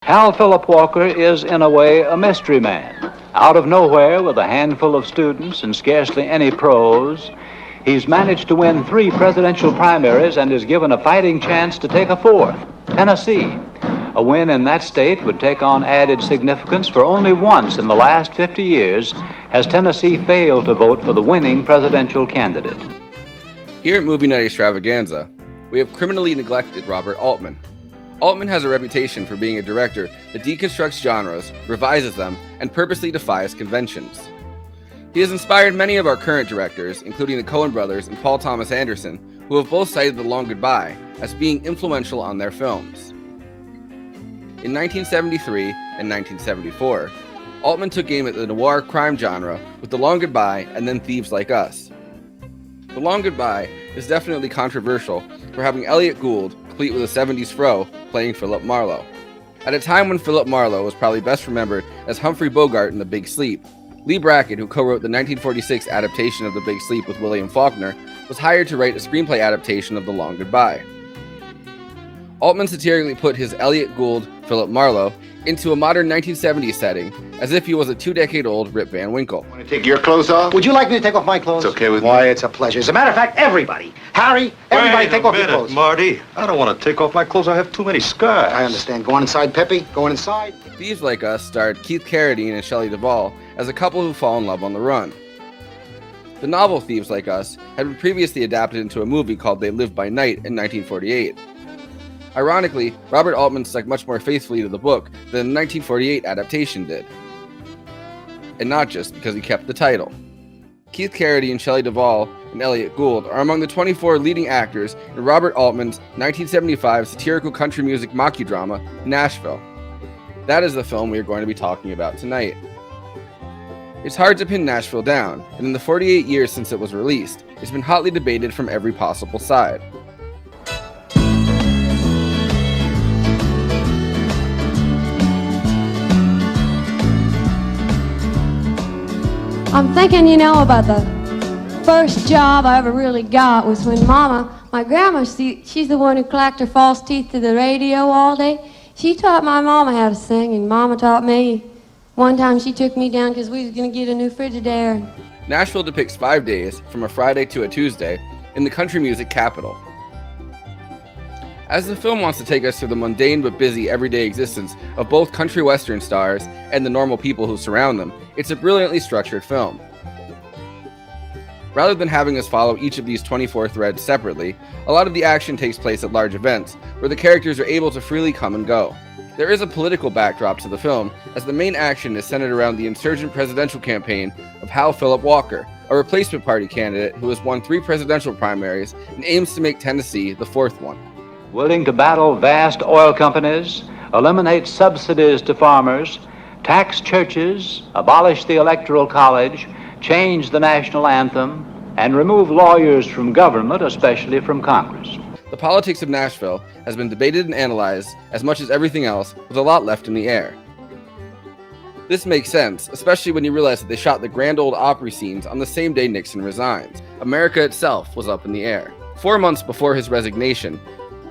Hal Philip Walker is, in a way, a mystery man. Out of nowhere, with a handful of students and scarcely any pros, he's managed to win 3 presidential primaries and is given a fighting chance to take a 4th, Tennessee. A win in that state would take on added significance, for only once in the last 50 years has Tennessee failed to vote for the winning presidential candidate. Here at Movie Night Extravaganza, we have criminally neglected Robert Altman. Altman has a reputation for being a director that deconstructs genres, revises them, and purposely defies conventions. He has inspired many of our current directors, including the Coen brothers and Paul Thomas Anderson, who have both cited The Long Goodbye as being influential on their films. In 1973 and 1974, Altman took aim at the noir crime genre with The Long Goodbye and then Thieves Like Us. The Long Goodbye is definitely controversial for having Elliott Gould, complete with a 70s fro, playing Philip Marlowe. At a time when Philip Marlowe was probably best remembered as Humphrey Bogart in The Big Sleep, Lee Brackett, who co-wrote the 1946 adaptation of The Big Sleep with William Faulkner, was hired to write a screenplay adaptation of The Long Goodbye. Altman satirically put his Elliott Gould, Philip Marlowe, into a modern 1970s setting, as if he was a 2-decade-old Rip Van Winkle. Want to take your clothes off? Would you like me to take off my clothes? It's okay with Why, me. it's a pleasure. As a matter of fact, everybody. Harry, everybody take off your clothes. Marty. I don't want to take off my clothes. I have too many scars. I understand. Go on inside, Peppy. Go on inside. Thieves Like Us starred Keith Carradine and Shelley Duvall as a couple who fall in love on the run. The novel Thieves Like Us had been previously adapted into a movie called They Live by Night in 1948. Ironically, Robert Altman stuck much more faithfully to the book than the 1948 adaptation did. And not just because he kept the title. Keith Carradine, Shelley Duvall, and Elliott Gould are among the 24 leading actors in Robert Altman's 1975 satirical country music mockudrama, Nashville. That is the film we are going to be talking about tonight. It's hard to pin Nashville down, and in the 48 years since it was released, it's been hotly debated from every possible side. I'm thinking, about the first job I ever really got was when my grandma, she's the one who clacked her false teeth to the radio all day. She taught my mama how to sing, and Mama taught me. One time she took me down because we was going to get a new Frigidaire. Nashville depicts 5 days, from a Friday to a Tuesday, in the country music capital. As the film wants to take us through the mundane but busy everyday existence of both country western stars and the normal people who surround them, it's a brilliantly structured film. Rather than having us follow each of these 24 threads separately, a lot of the action takes place at large events, where the characters are able to freely come and go. There is a political backdrop to the film, as the main action is centered around the insurgent presidential campaign of Hal Philip Walker, a replacement party candidate who has won 3 presidential primaries and aims to make Tennessee the 4th one. Willing to battle vast oil companies, eliminate subsidies to farmers, tax churches, abolish the Electoral College, change the national anthem, and remove lawyers from government, especially from Congress. The politics of Nashville has been debated and analyzed as much as everything else, with a lot left in the air. This makes sense, especially when you realize that they shot the Grand Ole Opry scenes on the same day Nixon resigned. America itself was up in the air. 4 months before his resignation,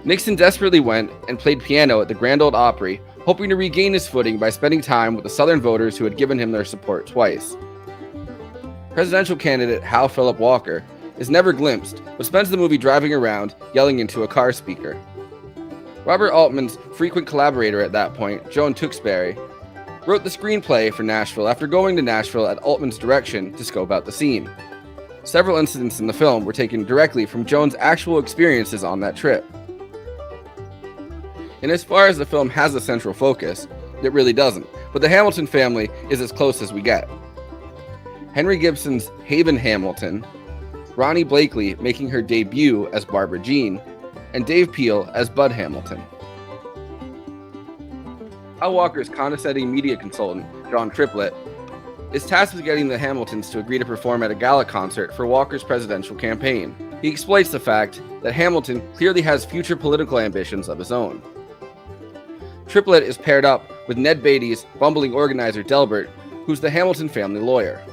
Nixon desperately went and played piano at the Grand Ole Opry, hoping to regain his footing by spending time with the Southern voters who had given him their support twice. Presidential candidate Hal Philip Walker is never glimpsed, but spends the movie driving around, yelling into a car speaker. Robert Altman's frequent collaborator at that point, Joan Tewksbury, wrote the screenplay for Nashville after going to Nashville at Altman's direction to scope out the scene. Several incidents in the film were taken directly from Joan's actual experiences on that trip. And as far as the film has a central focus, it really doesn't, but the Hamilton family is as close as we get. Henry Gibson's Haven Hamilton, Ronnie Blakely making her debut as Barbara Jean, and Dave Peel as Bud Hamilton. Hal Walker's condescending media consultant, John Triplett, is tasked with getting the Hamiltons to agree to perform at a gala concert for Walker's presidential campaign. He exploits the fact that Hamilton clearly has future political ambitions of his own. Triplett is paired up with Ned Beatty's bumbling organizer Delbert, who's the Hamilton family lawyer.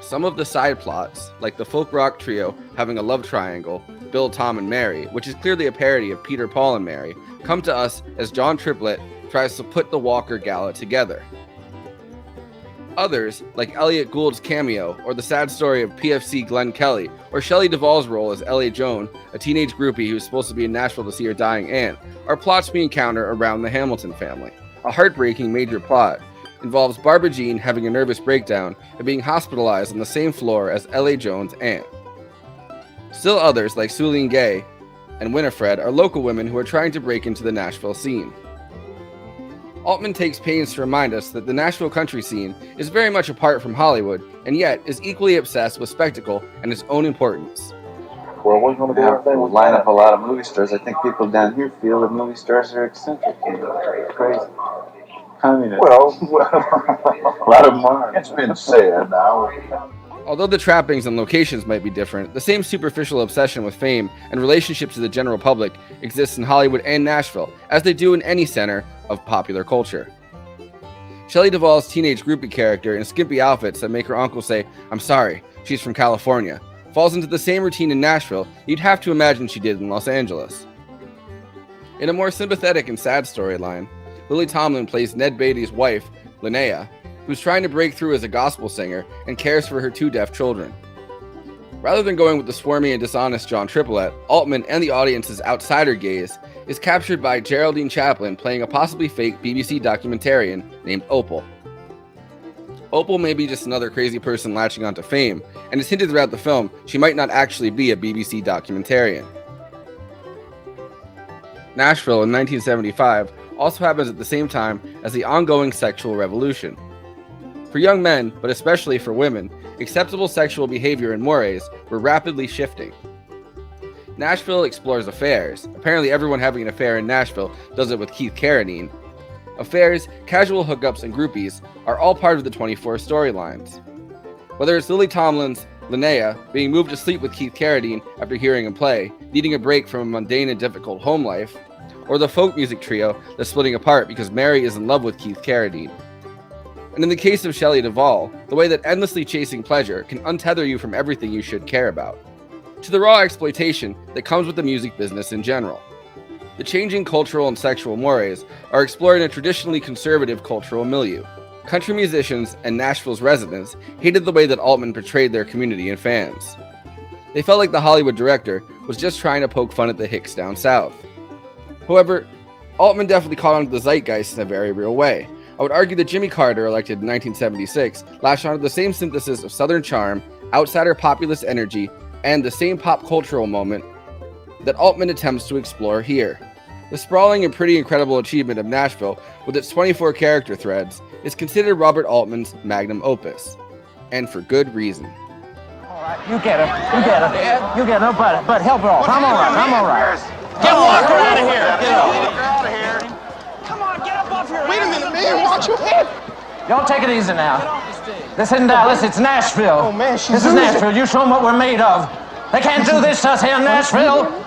Some of the side plots, like the folk rock trio having a love triangle, Bill, Tom, and Mary, which is clearly a parody of Peter, Paul, and Mary, come to us as John Triplett tries to put the Walker Gala together. Others, like Elliot Gould's cameo, or the sad story of PFC Glenn Kelly, or Shelley Duvall's role as L.A. Joan, a teenage groupie who's supposed to be in Nashville to see her dying aunt, are plots we encounter around the Hamilton family. A heartbreaking major plot involves Barbara Jean having a nervous breakdown and being hospitalized on the same floor as L.A. Joan's aunt. Still others, like Suleen Gay and Winifred, are local women who are trying to break into the Nashville scene. Altman takes pains to remind us that the Nashville country scene is very much apart from Hollywood, and yet is equally obsessed with spectacle and its own importance. Well, we're going to line up a lot of movie stars. I think people down here feel that movie stars are eccentric. Crazy. I mean, well, a lot of them are. It's been said now. Although the trappings and locations might be different, the same superficial obsession with fame and relationship to the general public exists in Hollywood and Nashville, as they do in any center of popular culture. Shelley Duvall's teenage groupie character in skimpy outfits that make her uncle say, "I'm sorry, she's from California," falls into the same routine in Nashville you'd have to imagine she did in Los Angeles. In a more sympathetic and sad storyline, Lily Tomlin plays Ned Beatty's wife, Linnea, who's trying to break through as a gospel singer and cares for her two deaf children. Rather than going with the swarmy and dishonest John Triplett, Altman and the audience's outsider gaze is captured by Geraldine Chaplin playing a possibly fake BBC documentarian named Opal. Opal may be just another crazy person latching onto fame, and it's hinted throughout the film she might not actually be a BBC documentarian. Nashville in 1975 also happens at the same time as the ongoing sexual revolution. For young men, but especially for women, acceptable sexual behavior and mores were rapidly shifting. Nashville explores affairs. Apparently everyone having an affair in Nashville does it with Keith Carradine. Affairs, casual hookups, and groupies are all part of the 24 storylines. Whether it's Lily Tomlin's Linnea being moved to sleep with Keith Carradine after hearing him play, needing a break from a mundane and difficult home life, or the folk music trio that's splitting apart because Mary is in love with Keith Carradine. And in the case of Shelley Duvall, the way that endlessly chasing pleasure can untether you from everything you should care about, to the raw exploitation that comes with the music business in general. The changing cultural and sexual mores are explored in a traditionally conservative cultural milieu. Country musicians and Nashville's residents hated the way that Altman portrayed their community and fans. They felt like the Hollywood director was just trying to poke fun at the hicks down south. However, Altman definitely caught on to the zeitgeist in a very real way. I would argue that Jimmy Carter, elected in 1976, latched onto the same synthesis of Southern charm, outsider populist energy, and the same pop cultural moment that Altman attempts to explore here. The sprawling and pretty incredible achievement of Nashville, with its 24 character threads, is considered Robert Altman's magnum opus. And for good reason. All right, you get her. You get her. You get her, but help her off. I'm all right. I'm all right. Get Walker out of here. Get Walker out of here. Come on, get up off your head. Wait a minute, man. Watch your head. Y'all take it easy now. This isn't Dallas, it's Nashville. Oh, man, this is Nashville. You show them what we're made of. They can't do this to us here in Nashville.